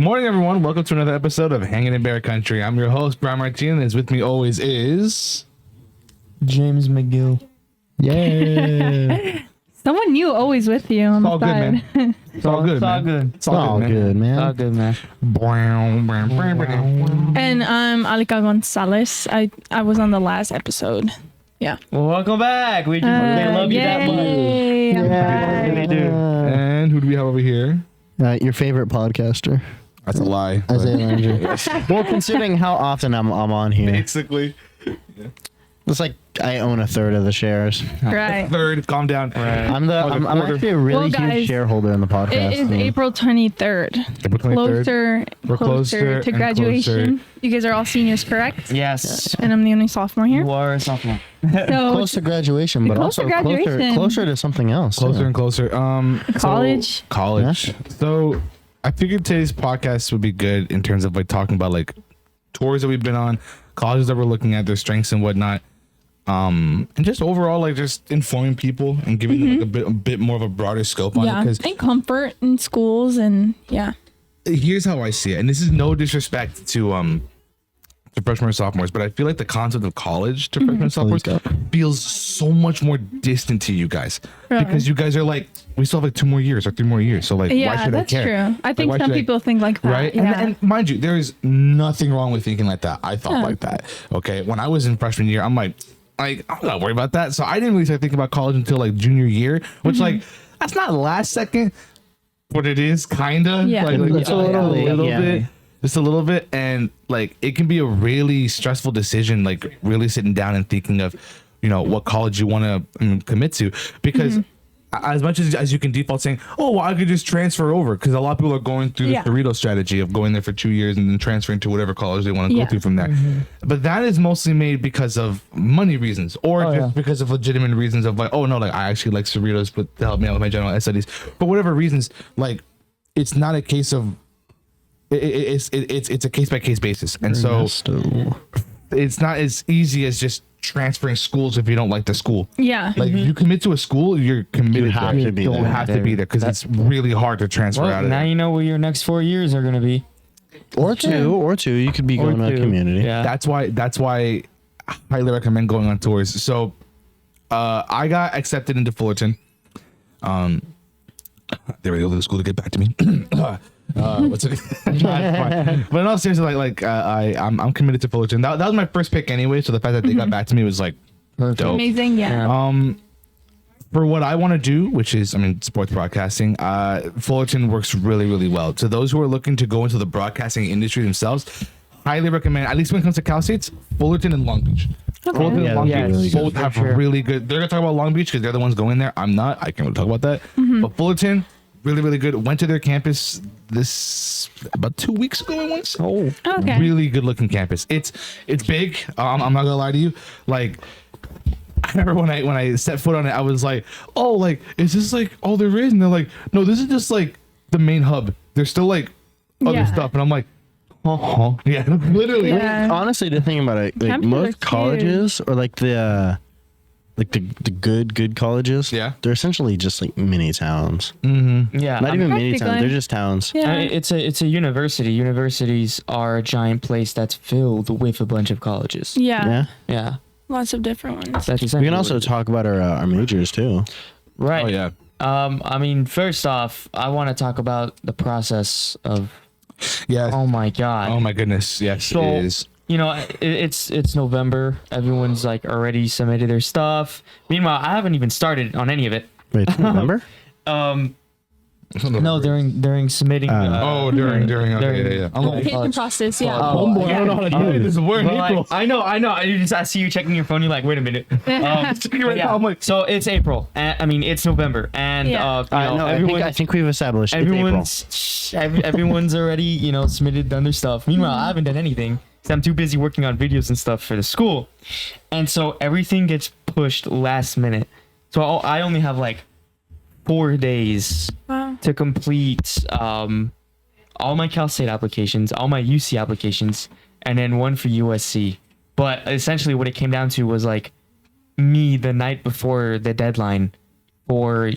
morning, everyone. Welcome to another episode of Hanging in Bear Country. I'm your host, Brian Martinez. With me always is James McGill. Yeah. Someone new always with you on all the good, side. man. It's all good, man. Good. It's all good, man. It's all good, man. And I'm Alika Gonzalez. I was on the last episode. Yeah. Well, welcome back. We just they love you that much. Yay, I'm back. They do. And who do we have over here? Your favorite podcaster, That's a lie. but- Isaiah Landry. Well, considering how often I'm on here, Basically. it's like I own a third of the shares. Right. Third, calm down. I'm actually a really Well, guys, huge shareholder in the podcast. It is April 23rd. April 23rd. We're closer to and graduation. closer. You guys are all seniors, correct? Yes. And I'm the only sophomore here. You are a sophomore. So Close to graduation, but Close to also graduation. closer to something else. Closer too. and closer. College. College. So I figured today's podcast would be good in terms of like talking about like tours that we've been on, colleges that we're looking at, their strengths and whatnot. And just overall, like just informing people and giving them like a bit more of a broader scope on it. Yeah. Because And comfort in schools and yeah. here's how I see it, and this is no disrespect to freshmen or sophomores, but I feel like the concept of college to freshmen and sophomores feels so much more distant to you guys Really? because you guys are like, we still have like 2 more years or 3 more years, so like why Yeah, should that's I care? true. I think why some should I- people think like that. Right. Yeah. And mind you, there is nothing wrong with thinking like that. I thought Yeah. like that. Okay. When I was in freshman year, I'm like, I'm not worried about that. So I didn't really start thinking about college until like junior year, which like, that's not last second, but it is kind of Yeah. like It's a little bit, just a little bit. And like, it can be a really stressful decision, like really sitting down and thinking of, you know, what college you want to commit to, because as much as you can default saying, oh, well, I could just transfer over, because a lot of people are going through Yeah. the Dorito strategy of going there for 2 years and then transferring to whatever college they want to Yeah. go to from there. But that is mostly made because of money reasons, or just because of legitimate reasons of like, oh no, like I actually like Cerritos, but to help me out with my general ed studies. For whatever reasons, like it's not a case of it's a case by case basis, and so it's not as easy as just transferring schools if you don't like the school. Yeah. Like if you commit to a school, you're committed. You have to be You there. have to be there because it's really hard to transfer out Well, of now there. you know where your next 4 years are going to be. or two. You could be Or going to a two. community. Yeah. That's why I highly recommend going on tours. So I got accepted into Fullerton. They were able to school to get back to me. What's it? But in all seriousness, I'm committed to Fullerton. That was my first pick anyway. So the fact that they got back to me was like dope. Amazing. Yeah. For what I want to do, which is, sports broadcasting, Fullerton works really, really well. To those who are looking to go into the broadcasting industry themselves, highly recommend, at least when it comes to Cal States, Fullerton and Long Beach. Fullerton and Long Beach both have really good. They're going to talk about Long Beach because they're the ones going there. I'm not. I can't really talk about that. But Fullerton, really, really good. Went to their campus about 2 weeks ago, I want to say. Oh. Okay. Really good looking campus. It's big. I'm not gonna lie to you. Like, I remember when I set foot on it, I was like, oh, like, is this like all there is? And they're like, no, this is just like the main hub. There's still like other Yeah. stuff. And I'm like, yeah, literally. Yeah. Honestly, to think about it, like Campuses are most colleges or like the good colleges, Yeah. they're essentially just like mini towns. Yeah. Not even mini towns; Practically. they're just towns. Yeah. It's a university. Universities are a giant place that's filled with a bunch of colleges. Yeah. Yeah. Yeah. Lots of different ones. That's We essentially can also what it is. talk about our majors too. Right. Oh yeah. First off, I want to talk about the process of. Yeah. Oh my God. Oh my goodness. Yes, So, it is. you know, it's November. Everyone's like already submitted their stuff. Meanwhile, I haven't even started on any of it. Wait, remember? No, during submitting. during. Okay, yeah. I'm like, Application process. Yeah. homeboy, I don't know how to do this. We're in But, like, April. I know. I see you checking your phone. You're like, wait a minute. I'm like, So it's April. It's November, and Yeah. No, I think we've established everyone's already submitted, done their stuff. Meanwhile, I haven't done anything because I'm too busy working on videos and stuff for the school, and so everything gets pushed last minute. So I only have like 4 days Wow. to complete all my Cal State applications, all my UC applications, and then one for USC. But essentially what it came down to was like me the night before the deadline for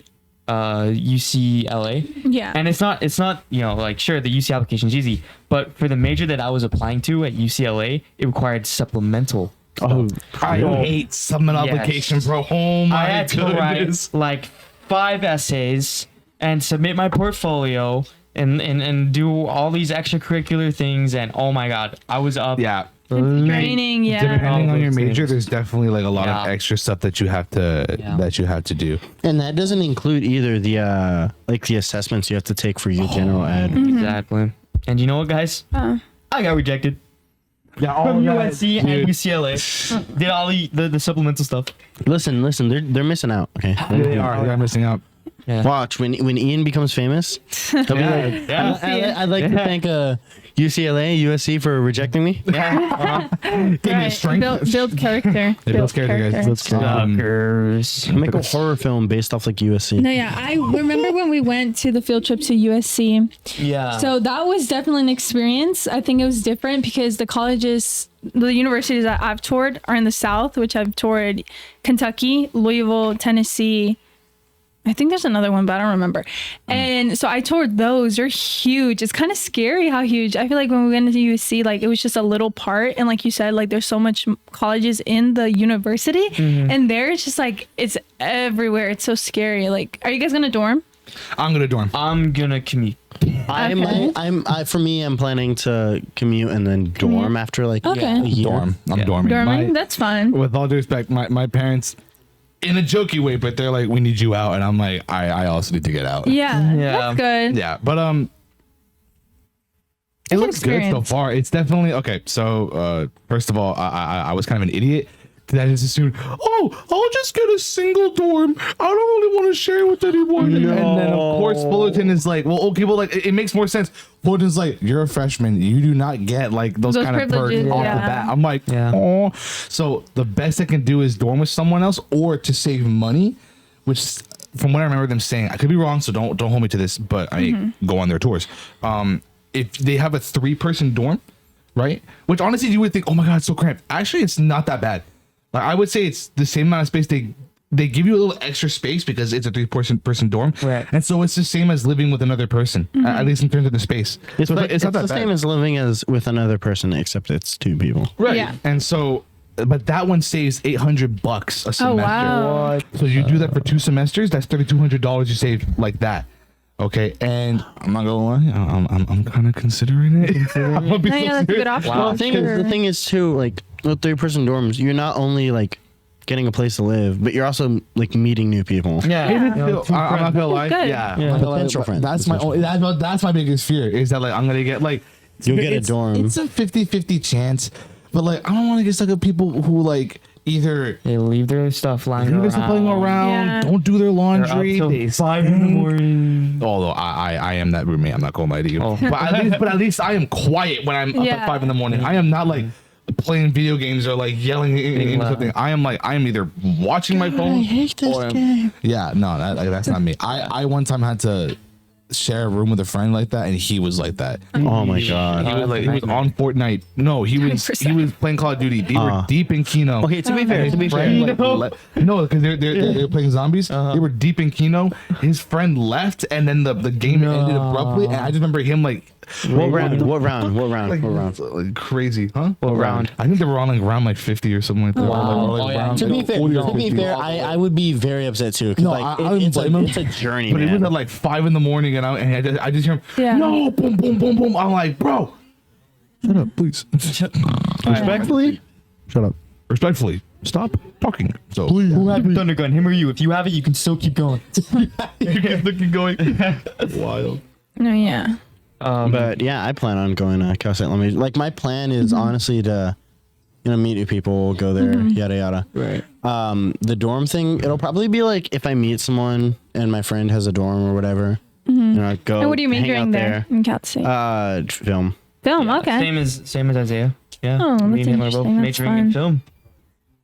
UCLA. Yeah. And it's not like, sure, the UC application is easy, but for the major that I was applying to at UCLA, it required supplemental. Oh, I hate supplemental Yes. application, bro. Oh I my had to write goodness. like 5 essays and submit my portfolio and do all these extracurricular things, and oh my god, I was up. Yeah. late. Training, yeah. Depending on your those major, things. there's definitely like a lot of Yeah. extra stuff that you have to do. and that doesn't include either the like the assessments you have to take for your general ed. Exactly. And you know what, guys? Uh, I got rejected Yeah, from USC and UCLA. Did all the supplemental stuff. Listen, they're missing out. Okay, They are missing out. Yeah. Watch when Ian becomes famous. He'll be like, Yeah. I'd like to thank UCLA, USC for rejecting me. Yeah. right. Build character. Builds character, guys. Builds character. Suckers. Make a horror film based off like USC. No, yeah. I remember when we went to the field trip to USC. Yeah. So that was definitely an experience. I think it was different because the universities that I've toured are in the South, which I've toured Kentucky, Louisville, Tennessee. I think there's another one, but I don't remember. And so I toured those. They're huge. It's kind of scary how huge. I feel like when we went to USC, like it was just a little part. And like you said, like there's so much colleges in the university. And there it's just like, it's everywhere. It's so scary. Like, are you guys going to dorm? I'm gonna dorm. I'm gonna commute. For me, I'm planning to commute and then dorm after like Okay. a year. Dorm. I'm Yeah. dorming. Dorming? That's fun. With all due respect, my parents, in a jokey way, but they're like, we need you out, and I'm like, I also need to get out. Yeah. Yeah. That's good. Yeah, but it an looks good so experience. far. It's definitely okay. So first of all, I was kind of an idiot. That is assumed. Oh, I'll just get a single dorm. I don't really want to share with anyone. And then of course Fullerton is like, well, okay, well, like it makes more sense. Fullerton's like, you're a freshman. You do not get like those kind of perks privileges, off the yeah. bat. I'm like, Yeah. oh. So the best I can do is dorm with someone else, or to save money, which from what I remember them saying, I could be wrong, so don't hold me to this, but I go on their tours. If they have a 3-person dorm, right? Which honestly you would think, oh my god, it's so cramped. Actually, it's not that bad. Like I would say it's the same amount of space. They give you a little extra space because it's a 3-person dorm, Right. and so it's the same as living with another person, at least in terms of the space. It's, So like, it's not the that bad. same as living as with another person, except it's 2 people. Right. Yeah. And so, but that one saves $800 a semester. Oh, wow. So you do that for 2 semesters. That's $3,200 you save like that. Okay, and I'm not gonna lie, I'm kind of considering it. I'm gonna be No, so yeah, that's a serious. good option. Wow. The thing is too, like with 3-person dorms, you're not only like getting a place to live, but you're also like meeting new people. Yeah. It is You know, still- I'm not gonna lie. Good. Yeah, Yeah. I'm not gonna lie, Potential but friends. That's my Potential only, that's my biggest fear is that like I'm gonna get like You'll get a it's- dorm. It's a 50-50 chance, but like I don't want to get stuck with people who like either They leave their stuff lying leave around. us playing around, Yeah. don't do their They're up laundry. till They 5 in the morning. Although I am that roommate, I'm not gonna lie to you. Oh. But at least I am quiet when I'm up at Yeah. 5 in the morning. I am not like playing video games or like yelling into loud. something. I am either watching my phone. I hate this or game. Yeah, no, that's not me. I one time had to share a room with a friend like that, and he was like that. Oh my god. He was like, he was on Fortnite. No, he was 100%. playing Call of Duty. They were deep in Kino. Okay, to be fair, His to be friend, fair. like, no, because they're playing zombies. They were deep in Kino. His friend left, and then the game ended abruptly. And I just remember him like, What round? What round? What round? like, What round? like crazy, huh? What round? I think they were on like round like 50 or something like that. Wow. Or, like, Oh, yeah. round, To be like, fair, 40 or to be 50. fair, I would be very upset too. Cause No, like I wouldn't blame him. it's a journey, But it was man. at like 5 in the morning, and I just hear him. Yeah. No, boom, boom, boom, boom. I'm like, bro, shut up, please. Respectfully, shut up. Respectfully, stop talking. So please, Who had the thunder gun? Him or you? If you have it, you can still keep going. you can look and going. Wild. No, yeah. But yeah, I plan on going to Cal State. Like my plan is honestly to, meet new people, go there, yada yada. Right. The dorm thing, it'll probably be like if I meet someone and my friend has a dorm or whatever. Go. And what are you hang majoring out there in Cal State? Film. Film, okay. Same as Isaiah. Yeah. Oh, that's Me and him are both interesting. That's majoring in fun. film.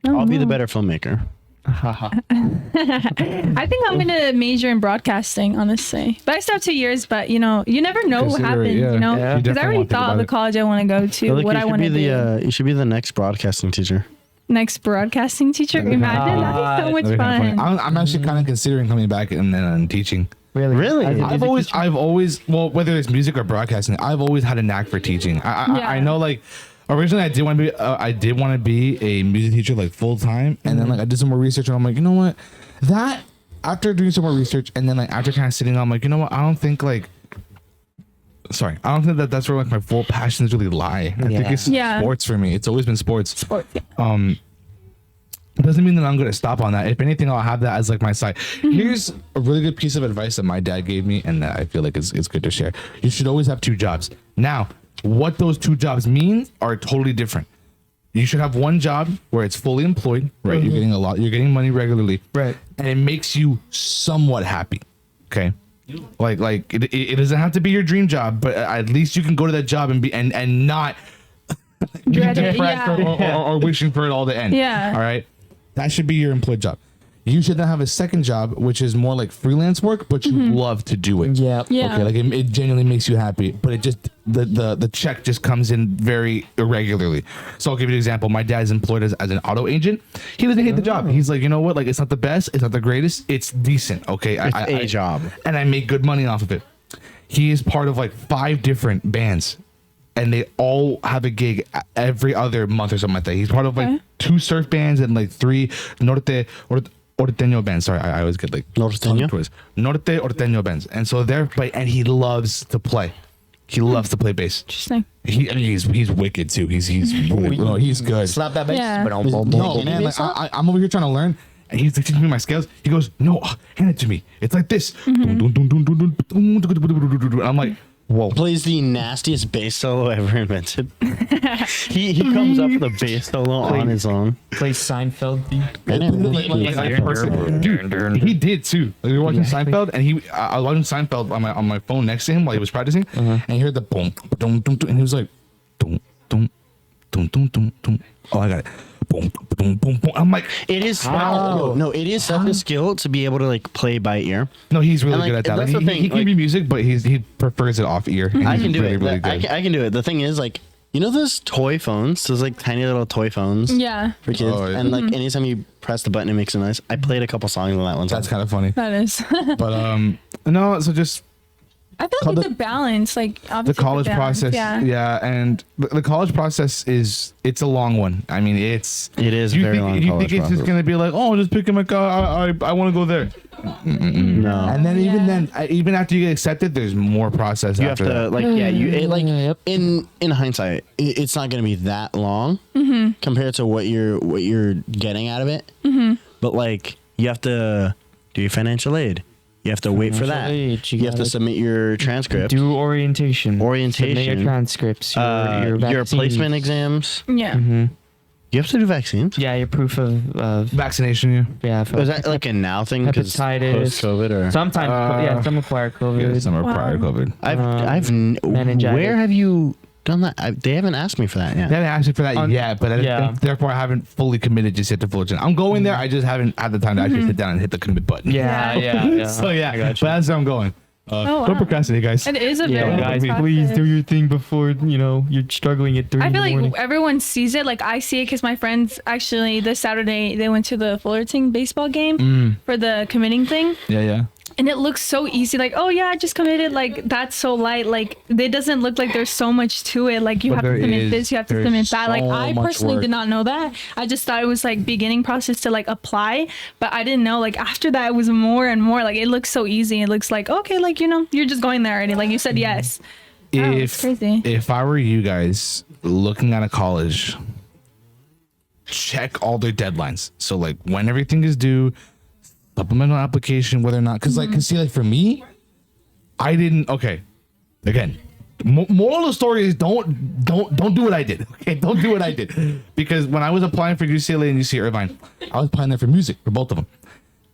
Oh, I'll be the wow. better filmmaker. I think I'm gonna major in broadcasting, honestly. But I still have 2 years. But you never know what Consider it, happens. yeah. You know, Yeah. You because I definitely already want to think thought of about the it. college I want to go to, Like, what I want to do. You should be the next broadcasting teacher. next broadcasting teacher. Imagine that'd be so much That'd be kinda fun. funny. I'm actually kind of considering coming back and then teaching. Really? I've always, well, whether it's music or broadcasting, I've always had a knack for teaching. I know, like, originally I did want to be a music teacher, like, full time, and then like I did some more research, and I'm like, you know what, that after doing some more research, and then like after kind of sitting, I'm like, you know what, I don't think that that's where like my full passions really lie. I think it's sports for me. It's always been sports. Doesn't mean that I'm going to stop on that. If anything, I'll have that as like my side. Here's a really good piece of advice that my dad gave me, and that I feel like it's good to share. You should always have 2 jobs. Now, what those 2 jobs mean are totally different. You should have one job where it's fully employed, right? You're getting money regularly, Right. And it makes you somewhat happy. Okay. Like it doesn't have to be your dream job, but at least you can go to that job and be and not be Dread it, depressed or wishing for it all to end. Yeah. All right. That should be your employed job. You should then have a second job, which is more like freelance work, but you love to do it. Yeah. Okay, like it genuinely makes you happy, but it just the check just comes in very irregularly. So I'll give you an example. My dad's employed as an auto agent. He doesn't hate the job. He's like, you know what? Like, it's not the best, it's not the greatest, it's decent. Okay, It's a job, and I make good money off of it. He is part of like 5 different bands, and they all have a gig every other month or something like that. He's part of like 2 surf bands and like 3 norteño bands. Sorry, I always get like Norteño? norteño bands. And so and he loves to play. He loves to play bass. Interesting. He's wicked too. He's good. Slap that bass. Yeah. No, man, like, I'm over here trying to learn. And he's like teaching me my scales. He goes, no, hand it to me. It's like this. I'm like, whoa. Plays the nastiest bass solo ever invented. he comes up with a bass solo on his own. Plays Seinfeld. Dude, he did too. Like, we were watching Seinfeld, and I was watching Seinfeld on my phone next to him while he was practicing, and he heard the boom, boom, boom, and he was like, boom, boom, boom, boom, boom, boom. Oh, I got it. Boom, boom, boom, boom. I'm like, it is it is such a skill to be able to like play by ear. No, he's really And, like, good at that. that's Like, the thing, he can like- be music, but he prefers it off ear. And I he's can do really, it. really I good. can do it. The thing is, like, you know those toy phones, those like tiny little toy phones Yeah. for kids, Oh, yeah. and like anytime you press the button, it makes a noise. I played a couple songs on that one. That's kind of funny. That is. But no, so just I feel like the balance, like the obviously college balance, process, Yeah. and the college process it's a long one. I mean, it is a very long You college think it's just process. gonna be like, oh, just pick him I want to go there. No. And then even after you get accepted, there's more process. You have after to that. like Yep. in hindsight, it's not going to be that long compared to what you're getting out of it. But like you have to do your financial aid. You have to wait for that. Financial aid, You have to gotta submit your transcript, Do orientation. Submit your transcripts. your vaccines. placement exams. Yeah. You have to do vaccines. Yeah, your proof of Vaccination. yeah. Is that like a now thing? Hepatitis. Post COVID or Sometimes, some require COVID. Yeah, some are prior COVID. meningitis. Where have you done that? They haven't asked me for that yet. They haven't asked me for that yet, but therefore I haven't fully committed just yet to Fullerton. I'm going there. I just haven't had the time to actually sit down and hit the commit button. Yeah. So yeah, I got but that's where I'm going. wow. Don't procrastinate, guys. It is a Yeah, very guys, process. please do your thing before you're struggling at 3 I in feel the morning. like everyone sees it. Like I see it because my friends actually this Saturday they went to the Fullerton baseball game for the committing thing, Yeah. and it looks so easy. Like, oh yeah, I just committed. Like that's so light. Like it doesn't look like there's so much to it. Like you But have to there submit is. this, you have to There's submit that. Like so I much personally work. did not know that. I just thought it was like beginning process to like apply, but I didn't know. Like after that, it was more and more. Like it looks so easy. It looks like okay, like you're just going there already. Like you said yes. Oh, it's crazy. If I were you guys looking at a college, check all their deadlines. So like when everything is due, supplemental application, whether or not, because like, see, like for me, I didn't. Okay, again, moral of the story is don't do what I did. Okay, don't do what I did, because when I was applying for UCLA and UC Irvine, I was applying there for music for both of them,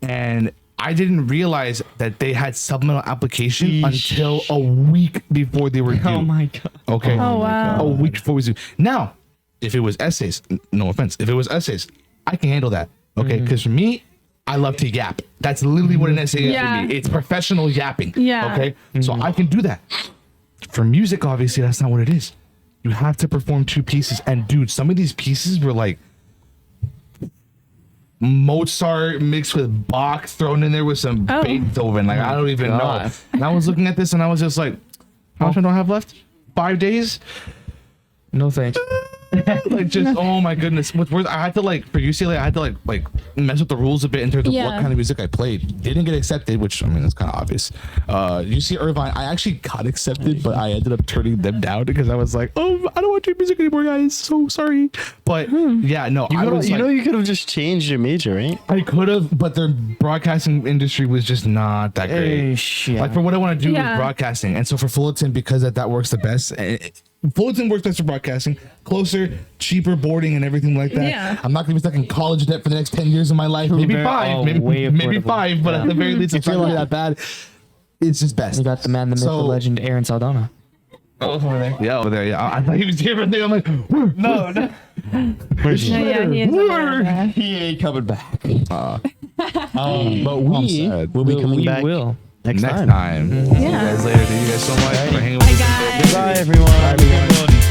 and I didn't realize that they had supplemental application until a week before they were due. Oh my god. Okay. Oh, wow. A week before we do. Now, if it was essays, no offense, if it was essays, I can handle that. Okay, because for me, I love to yap. That's literally what an essay is Yeah. for me. It's professional yapping. Yeah. Okay, so I can do that. For music, obviously, that's not what it is. You have to perform 2 pieces, and dude, some of these pieces were like Mozart mixed with Bach thrown in there with some Oh. Beethoven. Like, I don't even God. know. And I was looking at this and I was just like, how much I don't have left? 5 days? No thanks. Like, just, oh my goodness. I had to, like, for UCLA, I had to, like mess with the rules a bit in terms of Yeah. what kind of music I played. Didn't get accepted, which, I mean, that's kind of obvious. UC Irvine, I actually got accepted, but I ended up turning them down because I was like, oh, I don't want to do music anymore, guys. So sorry. But, yeah, no, I was You like, know, you could have just changed your major, right? I could have, but their broadcasting industry was just not that great. Shit. Like, for what I want to do Yeah. with broadcasting. And so for Fullerton, because that works the best. Fullerton works best for broadcasting, closer, cheaper boarding and everything like that. Yeah. I'm not gonna be stuck in college debt for the next 10 years of my life. Maybe Very- five, oh, maybe way maybe affordable. 5, but at the very least, it's not gonna be that bad. It's just best. You got the man, the myth, So- the legend, Aaron Saldana. over there. Yeah, over there. Yeah, I thought he was here, but I'm like, where? No. Where's he? Yeah, he is over there. He ain't coming back. But we sad. will be coming we back will. next Next time. time. See you Yeah. guys later. Thank you guys so much for hanging with Bye, us. guys. Goodbye, everyone.